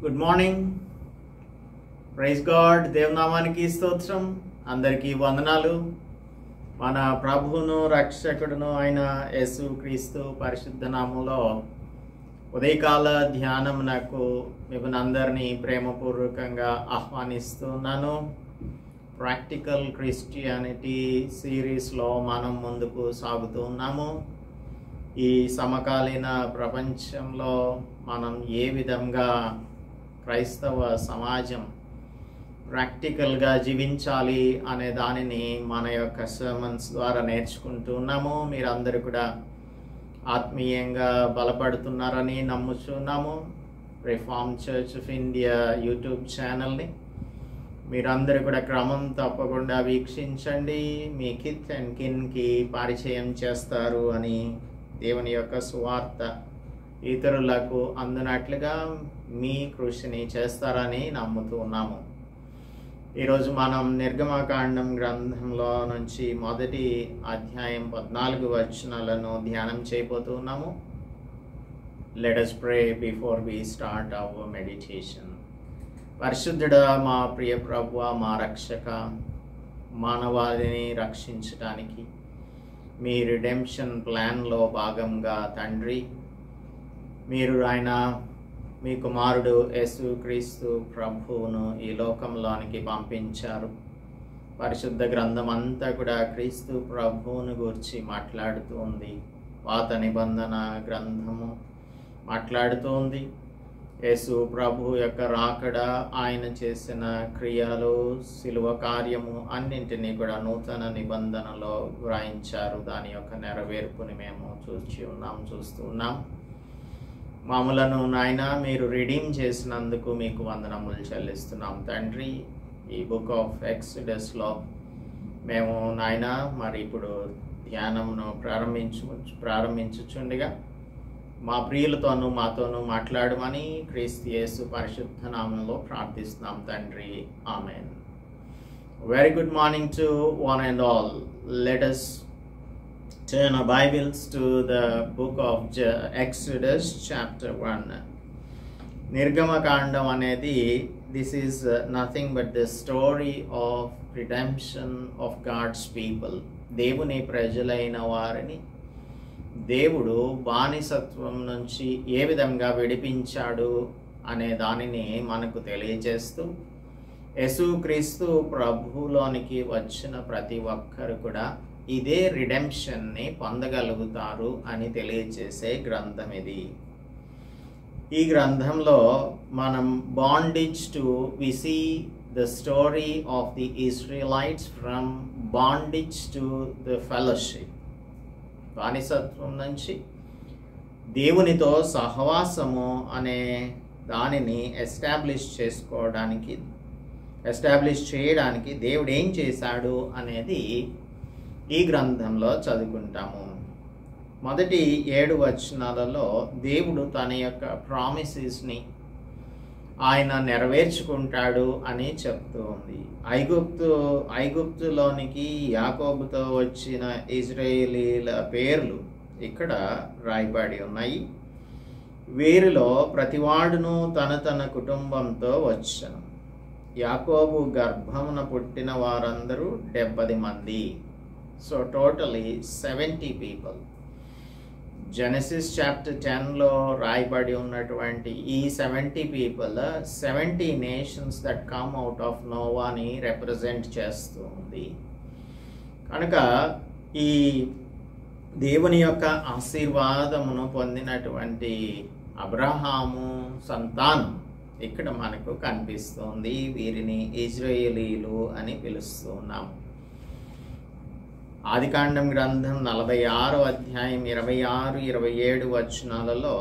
Good morning. Praise God. దేవనామానికి స్తోత్రం. అందరికీ వందనాలు. మన ప్రభువును రక్షకుడును అయిన యేసుక్రీస్తు పరిశుద్ధ నామములో ఉదయకాల ధ్యానమునకు మిమ్మల్ని అందరినీ ప్రేమపూర్వకంగా ఆహ్వానిస్తున్నాను. ప్రాక్టికల్ క్రిస్టియానిటీ సిరీస్లో మనం ముందుకు సాగుతూ ఉన్నాము. ఈ సమకాలీన ప్రపంచంలో మనం ఏ విధంగా క్రైస్తవ సమాజం ప్రాక్టికల్గా జీవించాలి అనే దానిని మన యొక్క సర్మన్స్ ద్వారా నేర్చుకుంటూ ఉన్నాము. మీరందరూ కూడా ఆత్మీయంగా బలపడుతున్నారని నమ్ముచున్నాము. Reform church of India YouTube ఛానల్ని మీరందరూ కూడా క్రమం తప్పకుండా వీక్షించండి. మీ కిత్ అండ్ కిన్కి పరిచయం చేస్తారు అని దేవుని యొక్క సువార్త ఇతరులకు అందునట్లుగా మీ కృషిని చేస్తారని నమ్ముతూ ఉన్నాము. ఈరోజు మనం నిర్గమకాండం గ్రంథంలో నుంచి మొదటి అధ్యాయం 14 వచనాలను ధ్యానం చేయబోతూ ఉన్నాము. Let us pray before we start our meditation. పరిశుద్ధుడా, మా ప్రియ ప్రభువా, మా రక్షక, మానవాళిని రక్షించడానికి మీ రిడెంప్షన్ ప్లాన్లో భాగంగా తండ్రి, మీరు ఆయన మీ కుమారుడు యేసుక్రీస్తు ప్రభువును ఈ లోకంలోనికి పంపించారు. పరిశుద్ధ గ్రంథం అంతా కూడా క్రీస్తు ప్రభువును గురించి మాట్లాడుతూ ఉంది. పాత నిబంధన గ్రంథము మాట్లాడుతూ ఉంది. యేసు ప్రభు యొక్క రాకడ, ఆయన చేసిన క్రియలు, శిలువ కార్యము అన్నింటినీ కూడా నూతన నిబంధనలో వ్రాయించారు. దాని యొక్క నెరవేర్పుని మేము చూస్తూ ఉన్నాం. మామూలను నాయన మీరు రిడీమ్ చేసినందుకు మీకు వందనములు చెల్లిస్తున్నాం తండ్రి. ఈ బుక్ ఆఫ్ ఎక్సడస్లో మేము నాయన మరి ఇప్పుడు ధ్యానంను ప్రారంభించుచుండగా మా ప్రియులతోనూ మాతోనూ మాట్లాడమని క్రీస్తు యేసు పరిశుద్ధ నామంలో ప్రార్థిస్తున్నాం తండ్రి. Amen. Very good morning to one and all. Let us turn our Bibles to the book of Exodus chapter 1. నిర్గమకాండం అనేది this is nothing but the story of redemption of God's people. దేవుని ప్రజలైన వారిని దేవుడు బానిసత్వం నుంచి ఏ విధంగా విడిపించాడు అనే దానిని మనకు తెలియజేస్తూ, యేసుక్రీస్తు ప్రభువులోనికి వచ్చిన ప్రతి ఒక్కరు కూడా ఇదే రిడెంప్షన్ని పొందగలుగుతారు అని తెలియజేసే గ్రంథం ఇది. ఈ గ్రంథంలో మనం bondage to we see the story of the Israelites from bondage to the fellowship. బానిసత్వం నుంచి దేవునితో సహవాసము అనే దానిని ఎస్టాబ్లిష్ చేయడానికి దేవుడు ఏం చేశాడు అనేది ఈ గ్రంథంలో చదువుకుంటాము. మొదటి 7 వచనాలలో దేవుడు తన యొక్క ప్రామిసెస్ని ఆయన నెరవేర్చుకుంటాడు అని చెప్తూ ఉంది. ఐగుప్తులోనికి యాకోబుతో వచ్చిన ఇజ్రాయేలీల పేర్లు ఇక్కడ రాయబడి ఉన్నాయి. వీరిలో ప్రతివాడును తన కుటుంబంతో వచ్చను. యాకోబు గర్భమున పుట్టిన వారందరూ 70 మంది. So totally 70 people. Genesis chapter 10లో రాయబడి ఉన్నటువంటి ఈ 70 people 70 nations that come out of నోవాని రిప్రజెంట్ చేస్తూ ఉంది. కనుక ఈ దేవుని యొక్క ఆశీర్వాదమును పొందినటువంటి అబ్రహాము సంతానం ఇక్కడ మనకు కనిపిస్తుంది. వీరిని ఇజ్రాయేలీలు అని పిలుస్తూ ఉన్నాము. ఆదికాండం గ్రంథం 46వ అధ్యాయం 26-27 వచనాలలో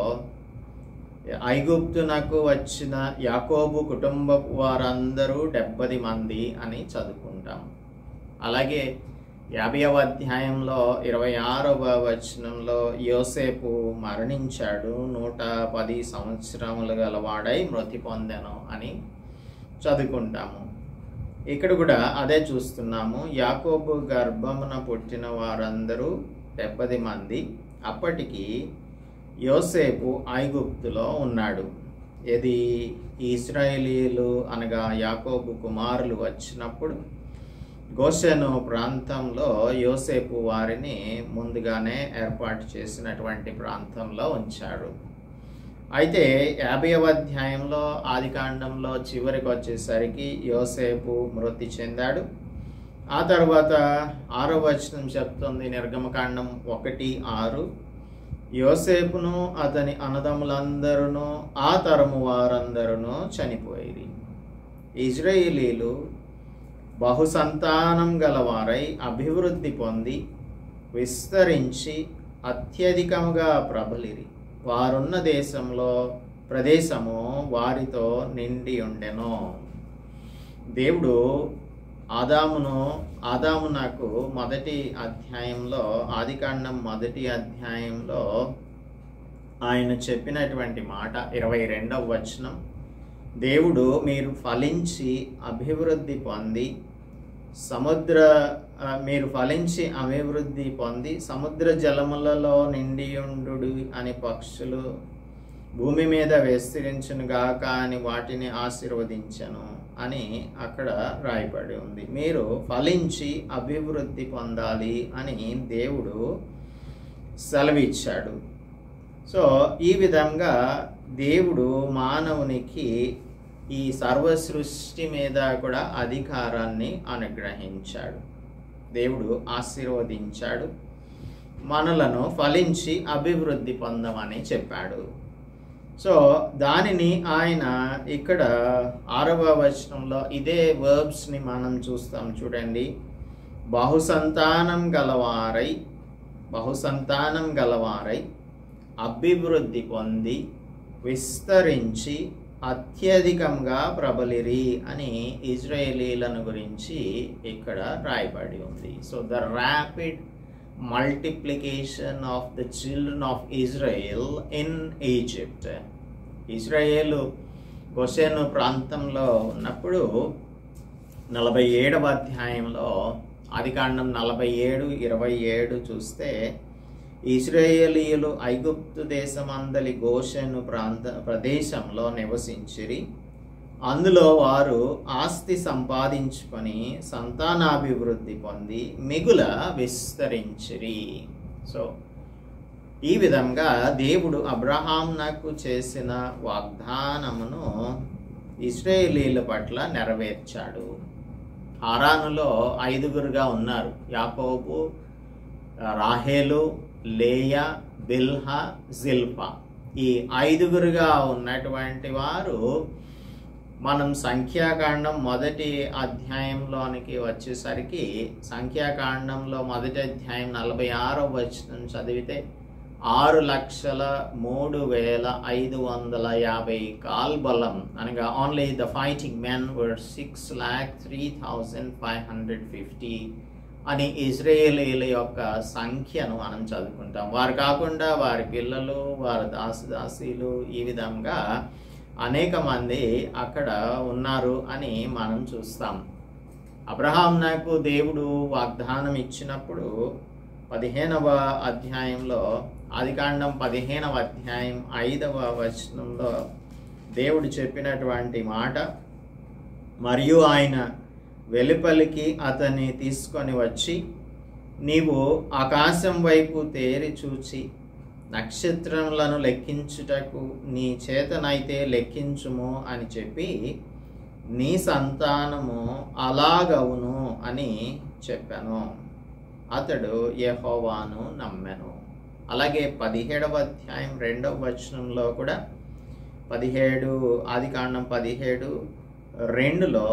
ఐగుప్తునకు వచ్చిన యాకోబు కుటుంబపు వారందరూ 70 మంది అని చదువుకుంటాం. అలాగే 50వ అధ్యాయంలో 26వ వచనంలో యోసేపు మరణించాడు, 110 సంవత్సరములు గలవాడై మృతి పొందెను అని చదువుకుంటాము. ఇక్కడ కూడా అదే చూస్తున్నాము. యాకోబు గర్భమున పుట్టిన వారందరూ 70 మంది. అప్పటికి యోసేపు ఐగుప్తులో ఉన్నాడు. ఇది ఇశ్రాయేలీయులు అనగా యాకోబు కుమారులు వచ్చినప్పుడు గోషెను ప్రాంతంలో యోసేపు వారిని ముందుగానే ఏర్పాటు చేసినటువంటి ప్రాంతంలో ఉంచాడు. అయితే 50వ అధ్యాయంలో ఆదికాండంలో చివరికి వచ్చేసరికి యోసేపు మృతి చెందాడు. ఆ తర్వాత 6వ వచనం చెప్తుంది, నిర్గమకాండం 1:6, యోసేపును అతని అన్నదమ్ములందరూ ఆ తరము వారందరూ చనిపోయిరి. ఇజ్రాయేలీలు బహుసంతానం గలవారై అభివృద్ధి పొంది విస్తరించి అత్యధికముగా ప్రబలిరి. వారున్న ప్రదేశము వారితో నిండి ఉండెను. దేవుడు ఆదామునకు మొదటి అధ్యాయంలో, ఆదికాండం 1వ అధ్యాయంలో ఆయన చెప్పినటువంటి మాట 22వ వచనం, దేవుడు మీరు ఫలించి అభివృద్ధి పొంది సముద్ర జలములలో నిండియుండు అని పక్షులు భూమి మీద విస్తరించునుగాక అని వాటిని ఆశీర్వదించను అని అక్కడ రాయబడి ఉంది. మీరు ఫలించి అభివృద్ధి పొందాలి అని దేవుడు సెలవిచ్చాడు. సో ఈ విధంగా దేవుడు మానవునికి ఈ సర్వ సృష్టి మీద కూడా అధికారాన్ని అనుగ్రహించాడు. దేవుడు ఆశీర్వదించాడు, మనలను ఫలించి అభివృద్ధి పొందమని చెప్పాడు. సో దానిని ఆయన ఇక్కడ 6వ వచనంలో ఇదే వర్బ్స్ని మనం చూస్తాం. చూడండి, బహుసంతానం గలవారై అభివృద్ధి పొంది విస్తరించి అత్యధికంగా ప్రబలిరి అని ఇజ్రాయేలీలను గురించి ఇక్కడ రాయబడి ఉంది. So the rapid multiplication of the children of Israel in Egypt. Israel Goshen ప్రాంతంలో ఉన్నప్పుడు 47వ అధ్యాయంలో ఆదికాండం 47:27 చూస్తే, ఇశ్రాయేలీయులు ఐగుప్తు దేశమందలి గోషెను ప్రదేశంలో నివసించిరి. అందులో వారు ఆస్తి సంపాదించుకొని సంతానాభివృద్ధి పొంది మిగుల విస్తరించిరి. సో ఈ విధంగా దేవుడు అబ్రహామునకు చేసిన వాగ్దానమును ఇశ్రాయేలీయుల పట్ల నెరవేర్చాడు. హారానులో 5గురుగా ఉన్నారు, యాకోబు, రాహేలు, లేయా, బిల్హా, జిల్పా. ఈ 5గురుగా ఉన్నటువంటి వారు మనం సంఖ్యాకాండం 1వ అధ్యాయంలోనికి వచ్చేసరికి, సంఖ్యాకాండంలో 1వ అధ్యాయం 46వ వచనం చదివితే 6,03,550 కాల్బలం అనగా ఓన్లీ ద ఫైటింగ్ మెన్ వర్ 6,03,550 అని ఇజ్రాయేలీల యొక్క సంఖ్యను మనం చదువుకుంటాం. వారు కాకుండా వారి పిల్లలు, వారి దాసదాసీలు, ఈ విధంగా అనేక మంది అక్కడ ఉన్నారు అని మనం చూస్తాం. అబ్రహామునకు దేవుడు వాగ్దానం ఇచ్చినప్పుడు 15వ అధ్యాయంలో, ఆదికాండం 15వ అధ్యాయం 5వ వచనంలో దేవుడు చెప్పినటువంటి మాట, మరియు ఆయన వెలుపలికి అతన్ని తీసుకొని వచ్చి, నీవు ఆకాశం వైపు తేరి చూచి నక్షత్రములను లెక్కించుటకు నీ చేతనైతే లెక్కించుము అని చెప్పి, నీ సంతానము అలాగవును అని చెప్పాను. అతడు యెహోవాను నమ్మెను. అలాగే 17వ అధ్యాయం 2వ వచనంలో కూడా 17 ఆదికాండం 17:2లో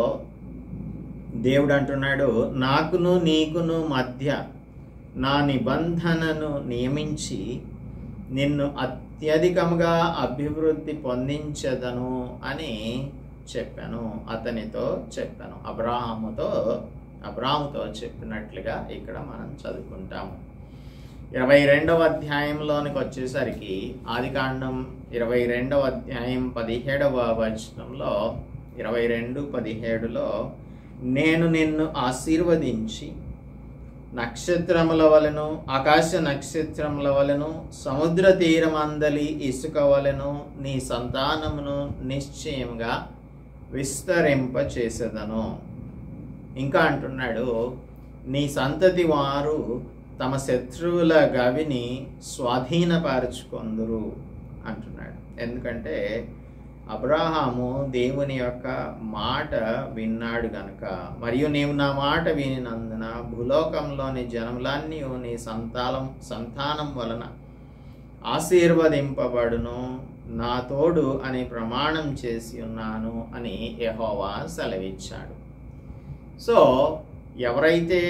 దేవుడు అంటున్నాడు, నాకును నీకును మధ్య నా నిబంధనను నియమించి నిన్ను అత్యధికంగా అభివృద్ధి పొందించదను అని చెప్పాను, అతనితో చెప్పాను. అబ్రాహాముతో చెప్పినట్లుగా ఇక్కడ మనం చదువుకుంటాము. 22వ అధ్యాయంలోనికి వచ్చేసరికి, ఆదికాండం 22వ అధ్యాయం 17వ వచనంలో 22:17లో, నేను నిన్ను ఆశీర్వదించి నక్షత్రముల వలెను, ఆకాశ నక్షత్రముల వలెను, సముద్ర తీరమందలి ఇసుక వలెను నీ సంతానమును నిశ్చయముగా విస్తరింపచేసేదను. ఇంకా అంటున్నాడు, నీ సంతతి వారు తమ శత్రువుల గవిని స్వాధీనపరచుకొందురు అంటున్నాడు. ఎందుకంటే అబ్రహాము దేవుని యొక్క మాట విన్నాడు గనుక, మరియు నీవు నా మాట వినినందున భూలోకంలోని జనములన్నీ నీ సంతానం వలన ఆశీర్వదింపబడును, నా తోడు అని ప్రమాణం చేసి ఉన్నాను అని యెహోవా సెలవిచ్చాడు. సో ఎవరైతే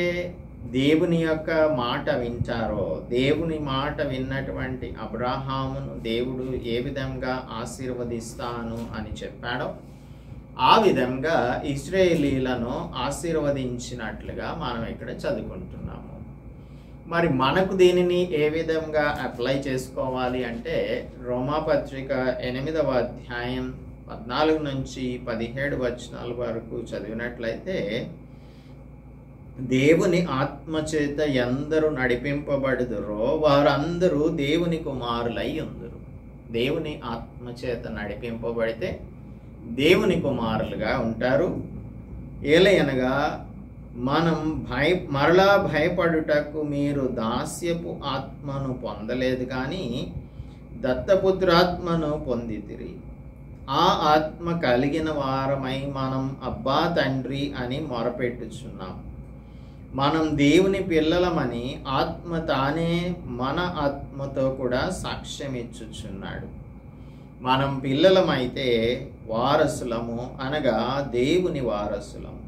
దేవుని యొక్క మాట వింటారో, దేవుని మాట విన్నటువంటి అబ్రహామును దేవుడు ఏ విధంగా ఆశీర్వదిస్తాను అని చెప్పాడో ఆ విధంగా ఇశ్రాయేలీలను ఆశీర్వదించినట్లుగా మనం ఇక్కడ చదువుకుంటున్నాము. మరి మనకు దీనిని ఏ విధంగా అప్లై చేసుకోవాలి అంటే, రోమాపత్రిక 8వ అధ్యాయం 14 నుంచి 17 వచనాల వరకు చదివినట్లయితే, దేవుని ఆత్మచేత ఎందరు నడిపింపబడుదురో వారందరూ దేవుని కుమారులై ఉందురు. దేవుని ఆత్మచేత నడిపింపబడితే దేవుని కుమారులుగా ఉంటారు. ఏలయనగా మనం మరలా భయపడుటకు మీరు దాస్యపు ఆత్మను పొందలేదు, కానీ దత్తపుత్రాత్మను పొందితిరి. ఆ ఆత్మ కలిగిన వారమై మనం అబ్బా తండ్రి అని మొరపెట్టుచున్నాం. మనం దేవుని పిల్లలమని ఆత్మ తానే మన ఆత్మతో కూడా సాక్ష్యం ఇచ్చుచున్నాడు. మనం పిల్లలమైతే వారసులము, అనగా దేవుని వారసులము,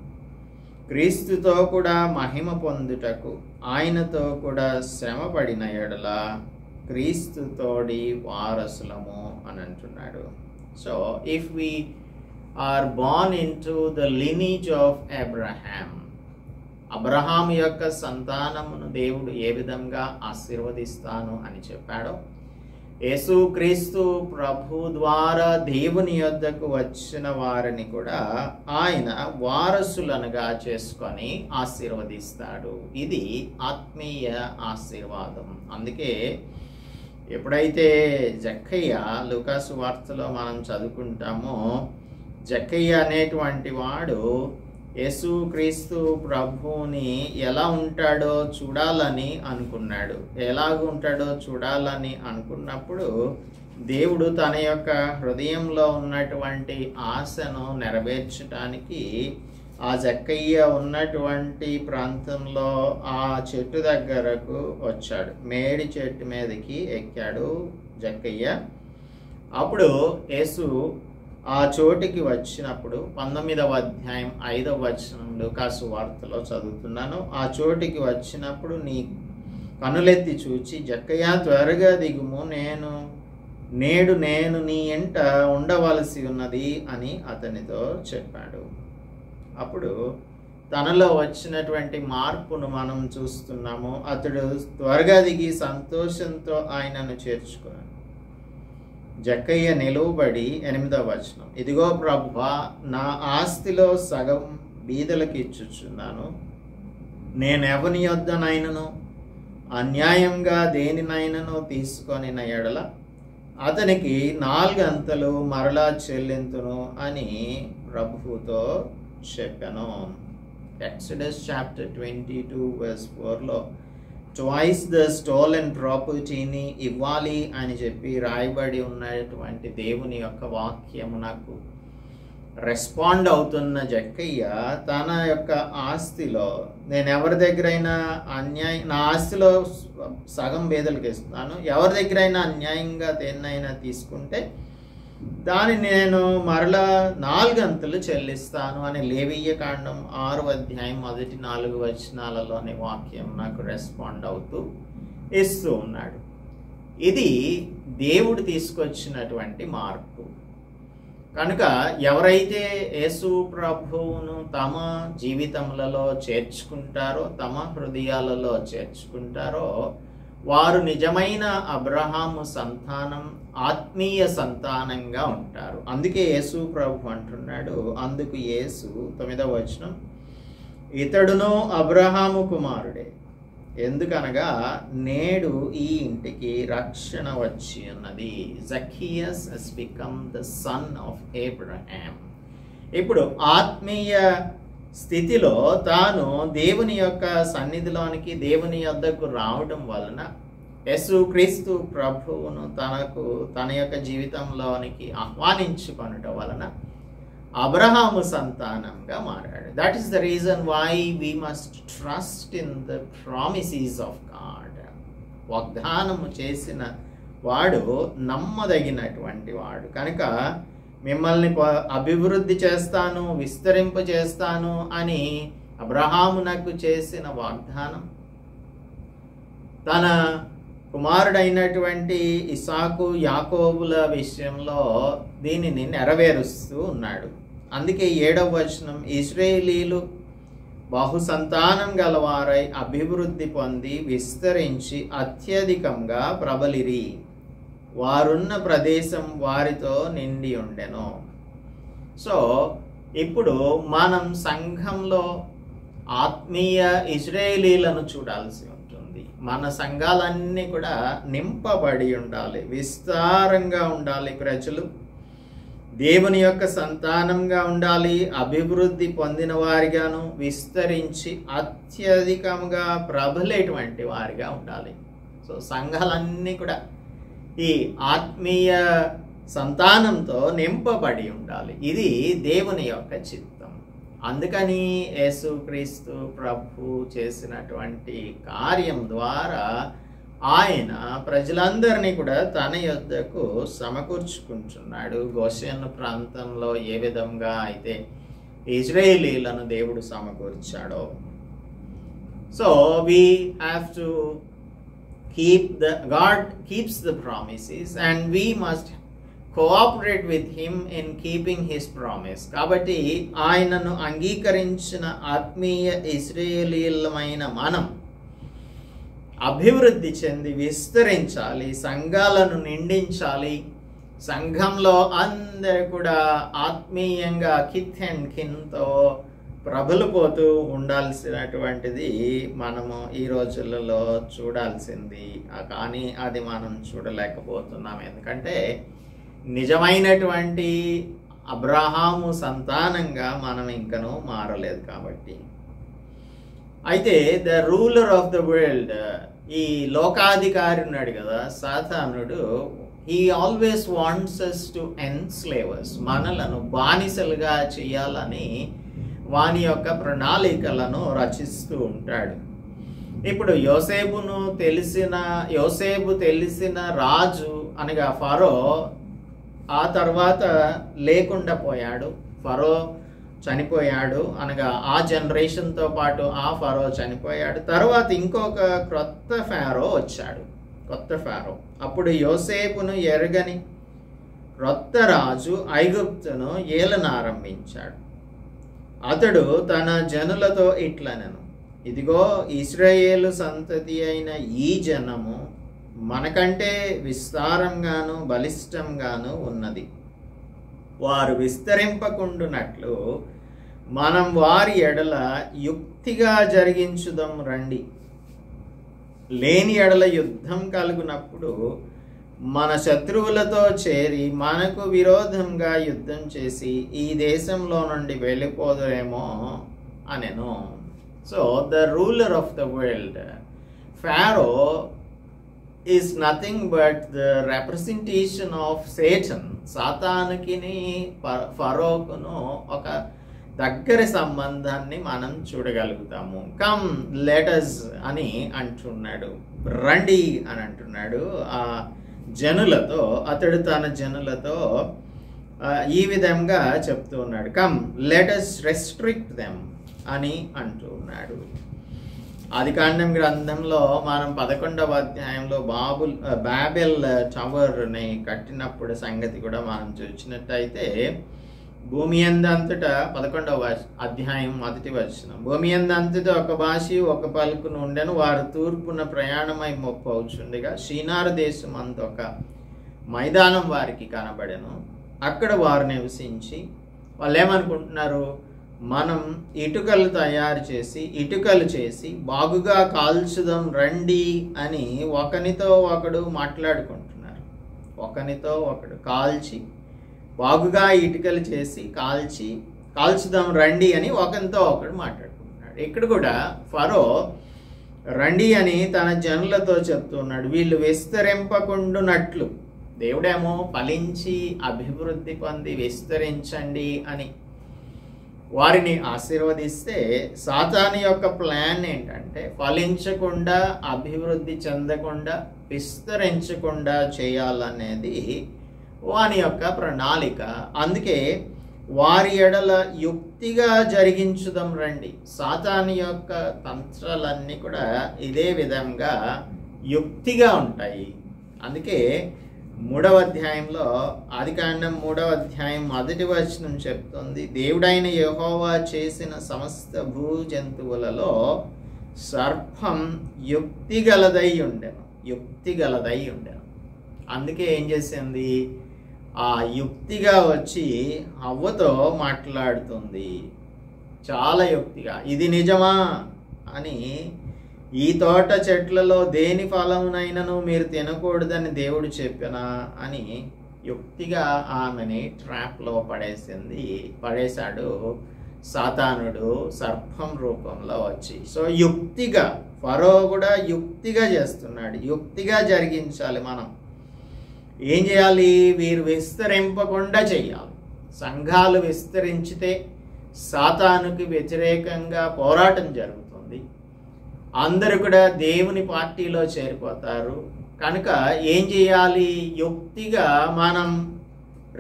క్రీస్తుతో కూడా మహిమ పొందుటకు ఆయనతో కూడా శ్రమపడిన ఎడల క్రీస్తుతోడి వారసులము అని అంటున్నాడు. So if we are born into the lineage of Abraham, Abraham యొక్క సంతానమును దేవుడు ఏ విధంగా ఆశీర్వదిస్తాను అని చెప్పాడో, యేసుక్రీస్తు ప్రభు ద్వారా దేవుని యొద్దకు వచ్చిన వారిని కూడా ఆయన వారసులనుగా చేసుకొని ఆశీర్వదిస్తాడు. ఇది ఆత్మీయ ఆశీర్వాదం. అందుకే ఎప్పుడైతే జక్కయ్య లూకాసు వార్తలో మనం చదువుకుంటామో, జక్కయ్య అనేటువంటి వాడు యేసుక్రీస్తు ప్రభువుని ఎలా ఉంటాడో చూడాలని అనుకున్నాడు. ఎలాగుంటాడో చూడాలని అనుకున్నప్పుడు దేవుడు తన యొక్క హృదయంలో ఉన్నటువంటి ఆశను నెరవేర్చడానికి ఆ జక్కయ్య ఉన్నటువంటి ప్రాంతంలో ఆ చెట్టు దగ్గరకు వచ్చాడు. మేడి చెట్టు మీదకి ఎక్కాడు జక్కయ్య. అప్పుడు యేసు ఆ చోటికి వచ్చినప్పుడు 19వ అధ్యాయం 5వ వచనం లూకాసు వార్తలో చదువుతున్నాను. ఆ చోటికి వచ్చినప్పుడు నీ కనులెత్తి చూచి, జక్కయ్య త్వరగా దిగుము, నేడు నేను నీ ఎంట ఉండవలసి ఉన్నది అని అతనితో చెప్పాడు. అప్పుడు తనలో వచ్చినటువంటి మార్పును మనం చూస్తున్నాము. అతడు త్వరగా దిగి సంతోషంతో ఆయనను చేర్చుకున్నాడు. జక్కయ్య నిలువబడి 8వ వచనం, ఇదిగో ప్రభువా, నా ఆస్తిలో సగం బీదలకు ఇచ్చుచున్నాను. నేనెవని యొద్దనైనను అన్యాయంగా దేనినైనను తీసుకొని ఎడల అతనికి 4 అంతలు మరలా చెల్లింతును అని ప్రభువుతో చెప్పాను. Exodus chapter 22 verse 4లో ట్వైస్ ద స్టోలెన్ ప్రాపర్టీని ఇవ్వాలి అని చెప్పి రాయబడి ఉన్నటువంటి దేవుని యొక్క వాక్యమునకు రెస్పాండ్ అవుతున్న జక్కయ్య తన యొక్క ఆస్తిలో, నేను ఎవరి దగ్గరైనా నా ఆస్తిలో సగం బేదలకు ఇస్తున్నాను, ఎవరి దగ్గరైనా అన్యాయంగా దేన్నైనా తీసుకుంటే దాన్ని నేను మరలా 4 అంతలు చెల్లిస్తాను అని లేవియ కాండం 6వ అధ్యాయం మొదటి 4 వచనాలలోని వాక్యం నాకు రెస్పాండ్ అవుతూ ఇస్తూ ఉన్నాడు. ఇది దేవుడు తీసుకొచ్చినటువంటి మార్పు. కనుక ఎవరైతే యేసు ప్రభువును తమ జీవితములలో చేర్చుకుంటారో, తమ హృదయాలలో చేర్చుకుంటారో, వారు నిజమైన అబ్రహాము సంతానం, ఆత్మీయ సంతానంగా ఉంటారు. అందుకే యేసు ప్రభు అంటున్నాడు, అందుకు యేసు 9వ వచనం, ఇతడును అబ్రహాము కుమారుడే, ఎందుకనగా నేడు ఈ ఇంటికి రక్షణ వచ్చి ఉన్నది. Zacchaeus has become the son of Abraham. ఇప్పుడు ఆత్మీయ స్థితిలో తాను దేవుని యొక్క సన్నిధిలోనికి, దేవుని యొద్దకు రావడం వలన యేసుక్రీస్తు ప్రభువును తన యొక్క జీవితంలోనికి ఆహ్వానించుకొనటం వలన అబ్రహాము సంతానంగా మారాడు. That is the reason why we must trust in the promises of God. వాగ్దానము చేసిన వాడు నమ్మదగినటువంటి వాడు కనుక మిమ్మల్ని అభివృద్ధి చేస్తాను, విస్తరింప చేస్తాను అని అబ్రహామునకు చేసిన వాగ్దానం తన కుమారుడైనటువంటి ఇసాకు, యాకోబుల విషయంలో దీనిని నెరవేరుస్తూ ఉన్నాడు. అందుకే 7వ వచనం, ఇశ్రాయేలీలు బహుసంతానం గలవారై అభివృద్ధి పొంది విస్తరించి అత్యధికంగా ప్రబలిరి, వారున్న ప్రదేశం వారితో నిండి ఉండెను. సో ఇప్పుడు మనం సంఘంలో ఆత్మీయ ఇశ్రాయేలీలను చూడాల్సి ఉంటుంది. మన సంఘాలన్నీ కూడా నింపబడి ఉండాలి, విస్తారంగా ఉండాలి, ప్రజలు దేవుని యొక్క సంతానంగా ఉండాలి, అభివృద్ధి పొందిన వారిగాను విస్తరించి అత్యధికంగా ప్రబలేటువంటి వారిగా ఉండాలి. సో సంఘాలన్నీ కూడా ఈ ఆత్మీయ సంతానంతో నింపబడి ఉండాలి. ఇది దేవుని యొక్క చిత్తం. అందుకని యేసుక్రీస్తు ప్రభు చేసినటువంటి కార్యం ద్వారా ఆయన ప్రజలందరినీ కూడా తన యొద్దకు సమకూర్చుకుంటున్నాడు. గోషెను ప్రాంతంలో ఏ విధంగా అయితే ఇశ్రాయేలీలను దేవుడు సమకూర్చాడో. So we have to God keeps the promises and we must cooperate with him in keeping his promise. కాబట్టి ఆయనను అంగీకరించిన ఆత్మీయ ఇశ్రాయేలీలమైన మనం అభివృద్ధి చెంది విస్తరించాలి, సంఘాలను నిండించాలి. సంఘంలో అందరూ కూడా ఆత్మీయంగా కిత్ అండ్ కిన్తో ప్రబలిపోతూ ఉండాల్సినటువంటిది మనము ఈ రోజులలో చూడాల్సింది. కానీ అది మనం చూడలేకపోతున్నాం. ఎందుకంటే నిజమైనటువంటి అబ్రహాము సంతానంగా మనం ఇంకనూ మారలేదు కాబట్టి. అయితే the ruler of the world, ఈ లోకాధికారి ఉన్నాడు కదా సాతానుడు, he always wants us to enslave us, మనలను బానిసలుగా చేయాలని వాని యొక్క ప్రణాళికలను రచిస్తూ ఉంటాడు. ఇప్పుడు యోసేపు తెలిసిన రాజు అనగా ఫరో ఆ తర్వాత లేకుండా పోయాడు. ఫరో చనిపోయాడు అనగా ఆ జనరేషన్తో పాటు ఆ ఫరో చనిపోయాడు. తర్వాత ఇంకొక క్రొత్త ఫారో వచ్చాడు, కొత్త ఫారో. అప్పుడు యోసేపును ఎరగని క్రొత్త రాజు ఐగుప్తును ఏలనారంభించాడు. అతడు తన జనులతో ఇట్లనెను, ఇదిగో ఇశ్రాయేలు సంతతి అయిన ఈ జనము మనకంటే విస్తారంగాను బలిష్టంగాను ఉన్నది. వారు విస్తరింపకుండునట్లు మనం వారి ఎడల యుక్తిగా జరిగించుదాం రండి. లేని ఎడల యుద్ధం కలుగునప్పుడు మన శత్రువులతో చేరి మనకు విరోధంగా యుద్ధం చేసి ఈ దేశంలో నుండి వెళ్ళిపోదురేమో అనెను. So the ruler of the world, Pharaoh, is nothing but the representation of Satan. సాతానుకిని ఫరోకును ఒక దగ్గర సంబంధాన్ని మనం చూడగలుగుతాము. కమ్ లెటస్ అని అంటున్నాడు, రండి అని అంటున్నాడు ఆ జనులతో. అతడు తన జనులతో ఈ విధంగా చెప్తూ ఉన్నాడు, కమ్ లెటస్ రెస్ట్రిక్ట్ దెమ్ అని అంటూ ఉన్నాడు. ఆదికాండం గ్రంథంలో మనం 11వ అధ్యాయంలో బాబెల్ టవర్ని కట్టినప్పుడు సంగతి కూడా మనం చూసినట్టయితే, భూమి అందంతటా 11వ అధ్యాయం 1వ వచనం, భూమి అందంతటా ఒక భాషి ఒక పలుకును ఉండెను, వారు తూర్పున ప్రయాణమై మొప్పవుచుండగా షీనారు దేశం అంత ఒక మైదానం వారికి కనబడెను. అక్కడ వారు నివసించి వాళ్ళు ఏమనుకుంటున్నారు, మనం ఇటుకలు తయారు చేసి ఇటుకలు చేసి బాగుగా కాల్చుదాం రండి అని ఒకనితో ఒకడు మాట్లాడుకుంటున్నారు. ఒకనితో ఒకడు కాల్చి బాగుగా ఇటుకలు చేసి కాల్చుదాం రండి అని ఒకరితో ఒకడు మాట్లాడుకుంటున్నాడు. ఇక్కడ కూడా ఫరో రండి అని తన జనులతో చెప్తున్నాడు, వీళ్ళు విస్తరింపకుండునట్లు. దేవుడేమో ఫలించి అభివృద్ధి పొంది విస్తరించండి అని వారిని ఆశీర్వదిస్తే, సాతాను యొక్క ప్లాన్ ఏంటంటే ఫలించకుండా, అభివృద్ధి చెందకుండా, విస్తరించకుండా చేయాలనేది వాని యొక్క ప్రణాళిక. అందుకే వారి ఎడల యుక్తిగా జరిగించుదాం రండి. సాతాను యొక్క తంత్రాలన్నీ కూడా ఇదే విధంగా యుక్తిగా ఉంటాయి. అందుకే 3వ అధ్యాయంలో, ఆదికాండం 3వ అధ్యాయం 1వ వచనం చెప్తుంది, దేవుడైన యెహోవా చేసిన సమస్త భూ జంతువులలో సర్పం యుక్తిగలదై ఉండెను. అందుకే ఏం చేసింది, ఆ యుక్తిగా వచ్చి హవ్వతో మాట్లాడుతుంది. చాలా యుక్తిగా, ఇది నిజమా అని, ఈ తోట చెట్లలో దేని ఫలమునైనను మీరు తినకూడదని దేవుడు చెప్పినా అని యుక్తిగా ఆమెని ట్రాప్లో పడేశాడు సాతానుడు సర్పం రూపంలో వచ్చి. సో యుక్తిగా ఫరో కూడా యుక్తిగా చేస్తున్నాడు. యుక్తిగా జరిగించాలి. మనం ఏం చేయాలి, వీరు విస్తరింపకుండా చేయాలి. సంఘాలు విస్తరించితే సాతానుకి వ్యతిరేకంగా పోరాటం జరుగుతుంది. అందరూ కూడా దేవుని పార్టీలో చేరిపోతారు. కనుక ఏం చేయాలి, యుక్తిగా మనం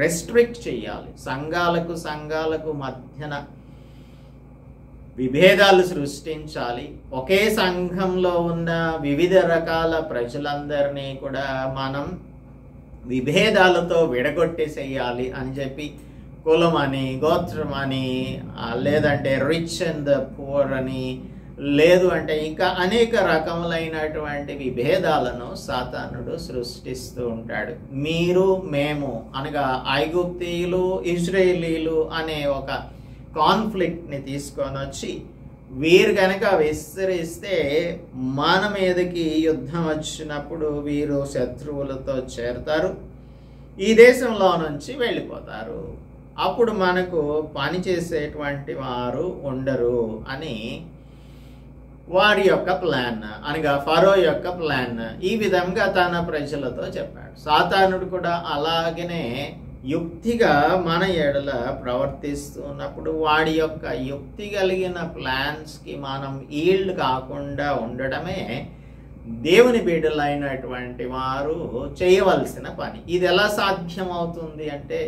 రెస్ట్రిక్ట్ చేయాలి. సంఘాలకు మధ్యన విభేదాలు సృష్టించాలి. ఒకే సంఘంలో ఉన్న వివిధ రకాల ప్రజలందరినీ కూడా మనం విభేదాలతో విడగొట్టేసేయాలి అని చెప్పి, కులం అని, గోత్రం అని, లేదంటే రిచ్ అండ్ ద పూర్ అని, లేదు అంటే ఇంకా అనేక రకములైనటువంటి విభేదాలను సాతానుడు సృష్టిస్తూ ఉంటాడు. మీరు మేము అనగా ఐగుప్తీయులు ఇశ్రాయేలీలు అనే ఒక కాన్ఫ్లిక్ట్ని తీసుకొని వచ్చి, వీరు కనుక విస్తరిస్తే మన మీదకి యుద్ధం వచ్చినప్పుడు వీరు శత్రువులతో చేరతారు, ఈ దేశంలో నుంచి వెళ్ళిపోతారు, అప్పుడు మనకు పని చేసేటువంటి వారు ఉండరు అని వారి యొక్క ప్లాన్, అనగా ఫరో యొక్క ప్లాన్ ఈ విధంగా తన ప్రజలతో చెప్పాడు. సాతానుడు కూడా అలాగనే యుక్తిగా మన ఎడల ప్రవర్తిస్తున్నప్పుడు వాడి యొక్క యుక్తి కలిగిన ప్లాన్స్కి మనం ఈల్డ్ కాకుండా ఉండడమే దేవుని బిడ్డలైనటువంటి వారు చేయవలసిన పని. ఇది ఎలా సాధ్యమవుతుంది అంటే,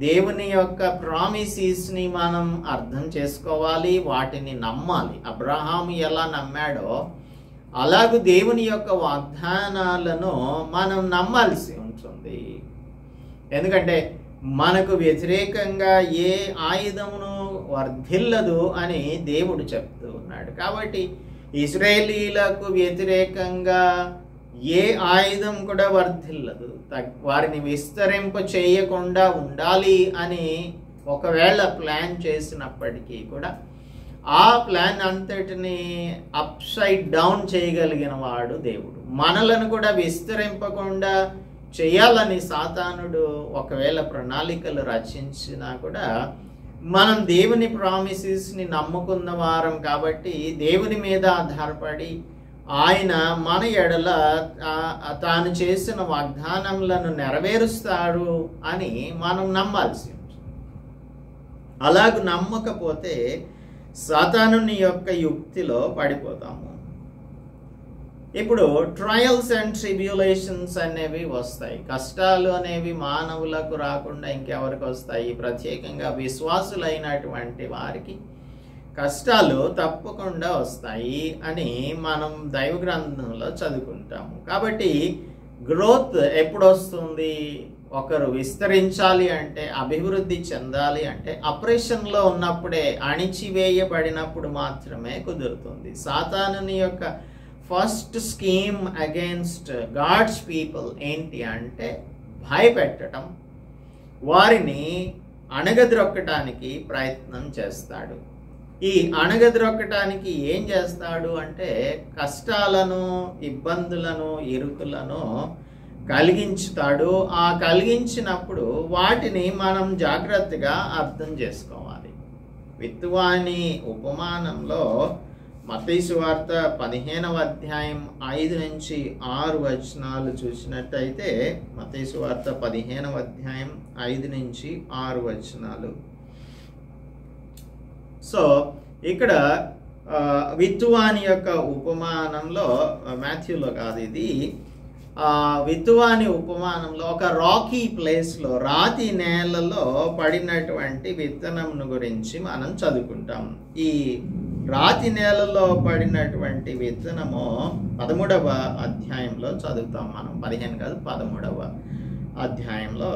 దేవుని యొక్క ప్రామిసెస్ని మనం అర్థం చేసుకోవాలి, వాటిని నమ్మాలి. అబ్రహాము ఎలా నమ్మాడో అలాగూ దేవుని యొక్క వాగ్దానాలను మనం నమ్మాల్సి ఉంటుంది. ఎందుకంటే మనకు వ్యతిరేకంగా ఏ ఆయుధమును వర్ధిల్లదు అని దేవుడు చెప్తూ ఉన్నాడు. కాబట్టి ఇశ్రాయేలీలకు వ్యతిరేకంగా ఏ ఆయుధం కూడా వర్ధిల్లదు. వారిని విస్తరింప చేయకుండా ఉండాలి అని ఒకవేళ ప్లాన్ చేసినప్పటికీ కూడా ఆ ప్లాన్ అంతటిని అప్సైడ్ డౌన్ చేయగలిగిన వాడు దేవుడు. మనలను కూడా విస్తరింపకుండా చేయాలని సాతానుడు ఒకవేళ ప్రణాళికలు రచించినా కూడా మనం దేవుని ప్రామిసెస్ని నమ్ముకున్న వారం కాబట్టి దేవుని మీద ఆధారపడి ఆయన మన ఎడల తాను చేసిన వాగ్దానములను నెరవేరుస్తాడు అని మనం నమ్మాల్సి ఉంటుంది. అలాగ నమ్మకపోతే సాతానుని యొక్క యుక్తిలో పడిపోతాము. ఇప్పుడు ట్రయల్స్ అండ్ ట్రిబ్యులేషన్స్ అనేవి వస్తాయి. కష్టాలు అనేవి మానవులకు రాకుండా ఇంకెవరికి వస్తాయి? ప్రత్యేకంగా విశ్వాసులైనటువంటి వారికి కష్టాలు తప్పకుండా వస్తాయి అని మనం దైవ గ్రంథంలో చదువుకుంటాము. కాబట్టి గ్రోత్ ఎప్పుడు వస్తుంది? ఒకరు విస్తరించాలి అంటే, అభివృద్ధి చెందాలి అంటే ఆపరేషన్లో ఉన్నప్పుడే, అణిచివేయబడినప్పుడు మాత్రమే కుదురుతుంది. సాతానుని యొక్క first scheme against God's people ఏంటి అంటే భయపెట్టడం, వారిని అణగద్రొక్కటానికి ప్రయత్నం చేస్తాడు. ఈ అణగద్రొక్కటానికి ఏం చేస్తాడు అంటే కష్టాలను, ఇబ్బందులను, ఇరుకులను కలిగించుతాడు. ఆ కలిగించినప్పుడు వాటిని మనం జాగ్రత్తగా అర్థం చేసుకోవాలి. విత్తువాని ఉపమానంలో మత్తయి సువార్త 15వ అధ్యాయం 5 నుంచి 6 వచనాలు చూసినట్టయితే, మత్తయి సువార్త 15వ అధ్యాయం 5 నుంచి 6 వచనాలు. సో ఇక్కడ విత్తువాని యొక్క ఉపమానంలో, మాథ్యూలో కాదు ఇది, విత్తువాని ఉపమానంలో ఒక రాకీ ప్లేస్లో, రాతి నేలలో పడినటువంటి విత్తనంను గురించి మనం చదువుకుంటాం. ఈ రాతి నేలలో పడినటువంటి విత్తనము 13వ అధ్యాయంలో చదువుతాం మనం. 15 కాదు, 13వ అధ్యాయంలో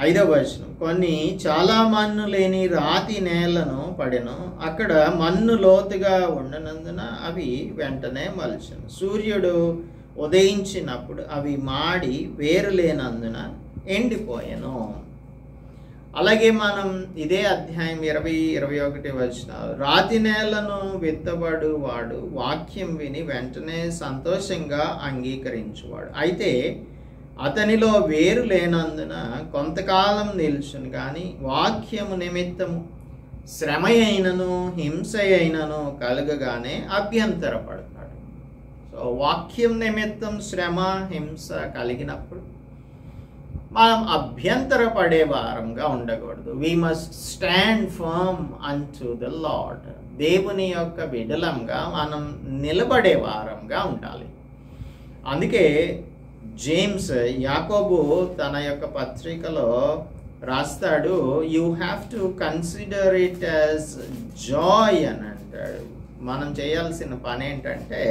5వ వచనం. కొన్ని చాలా మన్ను లేని రాతి నేలను పడెను. అక్కడ మన్ను లోతుగా ఉండనందున అవి వెంటనే మొలిచెను. సూర్యుడు ఉదయించినప్పుడు అవి మాడి వేరు లేనందున ఎండిపోయాను. అలాగే మనం ఇదే అధ్యాయం 20-21 వచనాలు. రాతి నేలను విత్తబడు వాడు వాక్యం విని వెంటనే సంతోషంగా అంగీకరించువాడు. అయితే అతనిలో వేరు లేనందున కొంతకాలం నిల్చును, కానీ వాక్యము నిమిత్తము శ్రమ అయినను హింస అయినను కలుగగానే అభ్యంతరపడతాడు. సో వాక్యం నిమిత్తం శ్రమ, హింస కలిగినప్పుడు మనం అభ్యంతరపడే వారంగా ఉండకూడదు. We must stand firm unto the Lord. దేవుని యొక్క బిడలంగా మనం నిలబడే వారంగా ఉండాలి. అందుకే జేమ్స్, యాకోబు తన యొక్క పత్రికలో రాస్తాడు, you have to consider it as Joy అని అంటాడు. మనం చేయాల్సిన పని ఏంటంటే,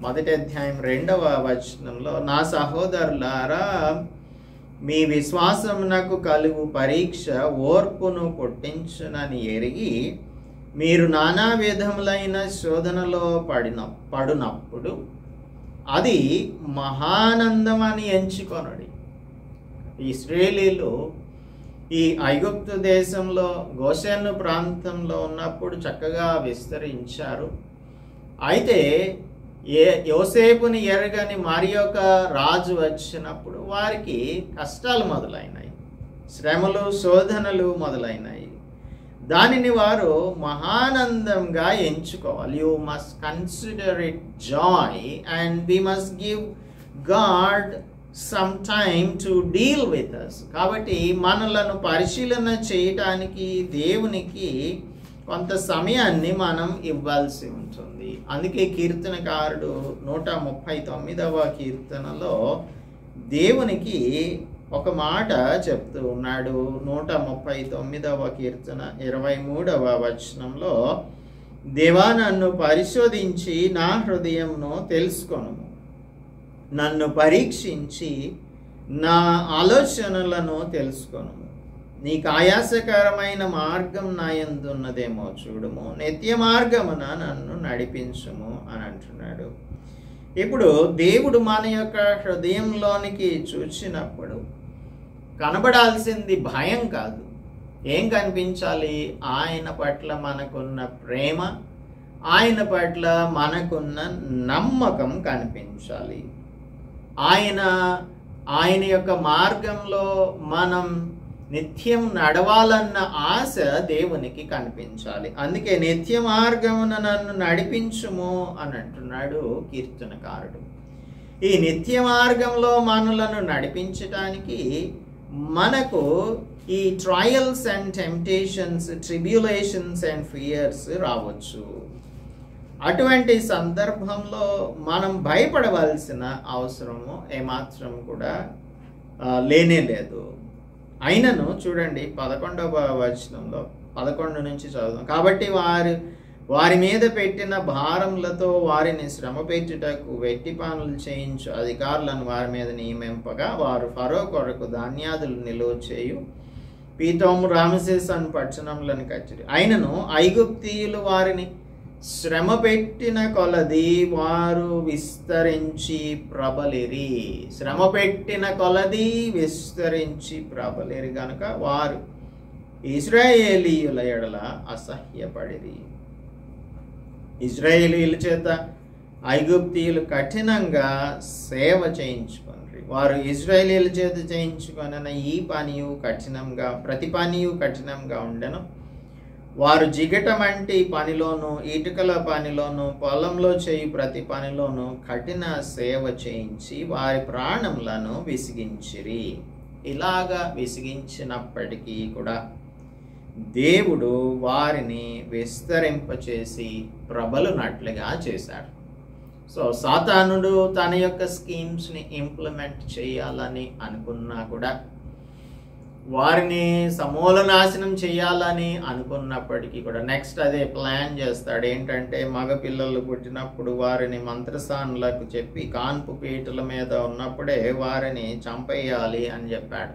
మొదటి అధ్యాయం 2వ వచనంలో, నా సహోదరులారా, మీ విశ్వాసమునకు కలుగు పరీక్ష ఓర్పును పుట్టించునని ఎరిగి మీరు నానా విధములైన శోధనలో పడినప్పుడు అది మహానందమని ఎంచుకొనుడి. ఇశ్రాయేలీయులు ఈ ఐగుప్తు దేశంలో గోషెను ప్రాంతంలో ఉన్నప్పుడు చక్కగా విస్తరించారు. అయితే యోసేపుని ఎరగని మరి ఒక రాజు వచ్చినప్పుడు వారికి కష్టాలు మొదలైనాయి, శ్రమలు, శోధనలు మొదలైనాయి. దానిని వారు మహానందంగా ఎంచుకోవాలి. You must consider it joy and we must give God some time to deal with us. కాబట్టి మనలను పరిశీలన చేయటానికి దేవునికి కొంత సమయాన్ని మనం ఇవ్వాల్సి ఉంటుంది. అందుకే కీర్తనకారుడు 139వ కీర్తనలో దేవునికి ఒక మాట చెప్తూ ఉన్నాడు. 139వ కీర్తన 23వ వచనంలో, దేవా నన్ను పరిశోధించి నా హృదయంను తెలుసుకొనుము, నన్ను పరీక్షించి నా ఆలోచనలను తెలుసుకొనుము, నీకు ఆయాసకరమైన మార్గం నా యందు ఉన్నదేమో చూడుము, నిత్య మార్గమున నన్ను నడిపించుము అని అంటున్నాడు. ఇప్పుడు దేవుడు మన యొక్క హృదయంలోనికి చూసినప్పుడు కనబడాల్సింది భయం కాదు. ఏం కనిపించాలి? ఆయన పట్ల మనకున్న ప్రేమ, ఆయన పట్ల మనకున్న నమ్మకం కనిపించాలి. ఆయన యొక్క మార్గంలో మనం నిత్యం నడవాలన్న ఆశ దేవునికి కనిపించాలి. అందుకే నిత్య మార్గమున నన్ను నడిపించుము అని అంటున్నాడు కీర్తనకారుడు. ఈ నిత్య మార్గంలో మనలను నడిపించటానికి మనకు ఈ trials and temptations, tribulations and fears రావచ్చు. అటువంటి సందర్భంలో మనం భయపడవలసిన అవసరము ఏమాత్రం కూడా లేనే లేదు. అయినను చూడండి 11వ వచనంలో, 11 నుంచి చదువుదాం. కాబట్టి వారి మీద పెట్టిన భారములతో వారిని శ్రమ పెట్టుటకు వెట్టి పనులు చేయించు అధికారులను వారి మీద నియమింపగా వారు ఫరో కొరకు ధాన్యాదులు నిలువ చేయు పీతోము, రామసేస్ అను పట్టణములను కట్టిరి. అయినను ఐగుప్తీయులు వారిని శ్రమ పెట్టిన కొలది వారు విస్తరించి ప్రబలిరి. శ్రమ పెట్టిన కొలది విస్తరించి ప్రబలిరి గనుక వారు ఇశ్రాయేలీయుల ఎడల అసహ్యపడిరి. ఇశ్రాయేలీయుల చేత ఐగుప్తీయులు కఠినంగా సేవ చేయించుకొనిరి. వారు ఇశ్రాయేలీయుల చేత చేయించుకొనిన ఈ పనియు కఠినంగా, ప్రతి పనియు కఠినంగా ఉండెను. వారు జిగటమంటి పనిలోను, ఇటుకల పనిలోను, పొలంలో చేయి ప్రతి పనిలోను కఠిన సేవ చేయించి వారి ప్రాణములను విసిగించిరి. ఇలాగా విసిగించినప్పటికీ కూడా దేవుడు వారిని విస్తరింపచేసి ప్రబలునట్లుగా చేశాడు. సో సాతానుడు తన యొక్క స్కీమ్స్ని ఇంప్లిమెంట్ చేయాలని అనుకున్నా కూడా, వారిని సమూల నాశనం చేయాలని అనుకున్నప్పటికీ కూడా నెక్స్ట్ అదే ప్లాన్ చేస్తాడు. ఏంటంటే మగపిల్లలు పుట్టినప్పుడు వారిని మంత్రస్థానులకు చెప్పి కాన్పు పీటల మీద ఉన్నప్పుడే వారిని చంపేయాలి అని చెప్పాడు.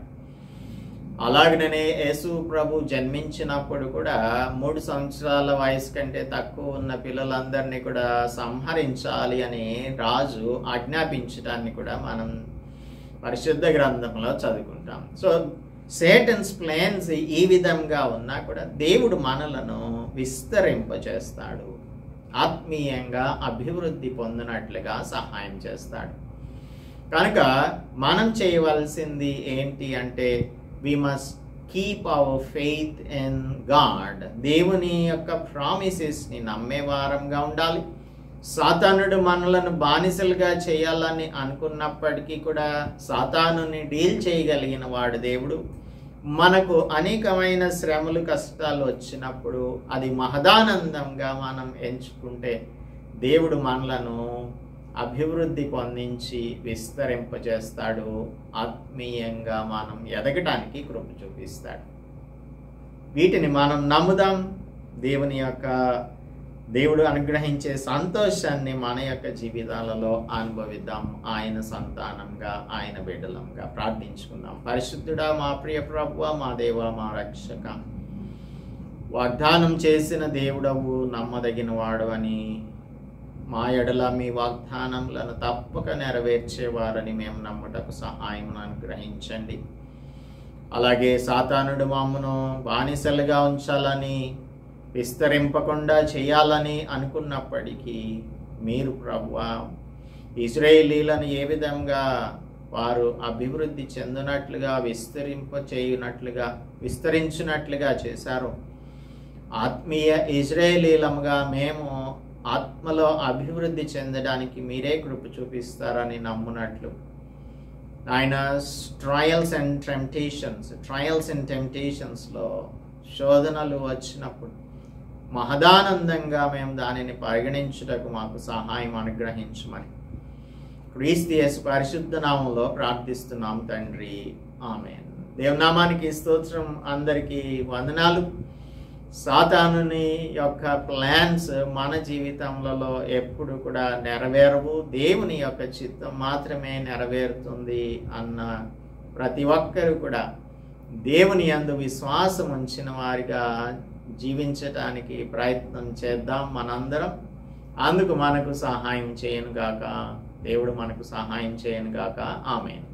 అలాగనే యేసు ప్రభు జన్మించినప్పుడు కూడా 3 సంవత్సరాల వయసు కంటే తక్కువ ఉన్న పిల్లలందరినీ కూడా సంహరించాలి అని రాజు ఆజ్ఞాపించడాన్ని కూడా మనం పరిశుద్ధ గ్రంథంలో చదువుకుంటాం. సో సేటన్స్ ప్లాన్స్ ఈ విధంగా ఉన్నా కూడా దేవుడు మనలను విస్తరింపచేస్తాడు, ఆత్మీయంగా అభివృద్ధి పొందినట్లుగా సహాయం చేస్తాడు. కనుక మనం చేయవలసింది ఏంటి అంటే, we must keep our faith in God. దేవుని యొక్క ప్రామిసెస్ని నమ్మే వారంగా ఉండాలి. సాతానుడు మనలను బానిసలుగా చేయాలని అనుకున్నప్పటికీ కూడా సాతానుని డీల్ చేయగలిగిన వాడు దేవుడు. మనకు అనేకమైన శ్రమలు, కష్టాలు వచ్చినప్పుడు అది మహదానందంగా మనం ఎంచుకుంటే దేవుడు మనలను అభివృద్ధి పొందించి విస్తరింపజేస్తాడు. ఆత్మీయంగా మనం ఎదగటానికి కృప చూపిస్తాడు. వీటిని మనం నమ్ముదాం. దేవుడు అనుగ్రహించే సంతోషాన్ని మన యొక్క జీవితాలలో అనుభవిద్దాం. ఆయన సంతానంగా, ఆయన బిడ్డలంగా ప్రార్థించుకుందాం. పరిశుద్ధుడా, మా ప్రియ ప్రభువా, మా దేవా, మా రక్షక, వాగ్దానం చేసిన దేవుడవు, నమ్మదగిన వాడు అని, మా ఎడల మీ వాగ్దానములను తప్పక నెరవేర్చేవారని మేము నమ్ముటకు సహాయం అనుగ్రహించండి. అలాగే సాతానుడు మమ్మను బానిసలుగా ఉంచాలని, విస్తరింపకుండా చేయాలని అనుకున్నప్పటికీ మీరు ప్రభువా ఇశ్రాయేలీలను ఏ విధంగా వారు అభివృద్ధి చెందినట్లుగా, విస్తరించినట్లుగా చేశారు, ఆత్మీయ ఇశ్రాయేలీలముగా మేము ఆత్మలో అభివృద్ధి చెందడానికి మీరే కృప చూపిస్తారని నమ్మునట్లు ఆయన ట్రయల్స్ అండ్ టెంప్టేషన్స్లో శోధనలు వచ్చినప్పుడు మహదానందంగా మేము దానిని పరిగణించుటకు మాకు సహాయం అనుగ్రహించమని క్రీస్తు యేసు పరిశుద్ధ నామములో ప్రార్థిస్తున్నాం తండ్రి, ఆమేన్. దేవునామానికి స్తోత్రం. అందరికీ వందనాలు. సాతానుని యొక్క ప్లాన్స్ మన జీవితంలో ఎప్పుడు కూడా నెరవేరవు. దేవుని యొక్క చిత్తం మాత్రమే నెరవేరుతుంది అన్న ప్రతి ఒక్కరు కూడా దేవుని యందు విశ్వాసం ఉంచిన వారిగా జీవించటానికి ప్రయత్నం చేద్దాం మనందరం. అందుకు మనకు సహాయం చేయను గాక దేవుడు, మనకు సహాయం చేయను గాక. ఆమేన్.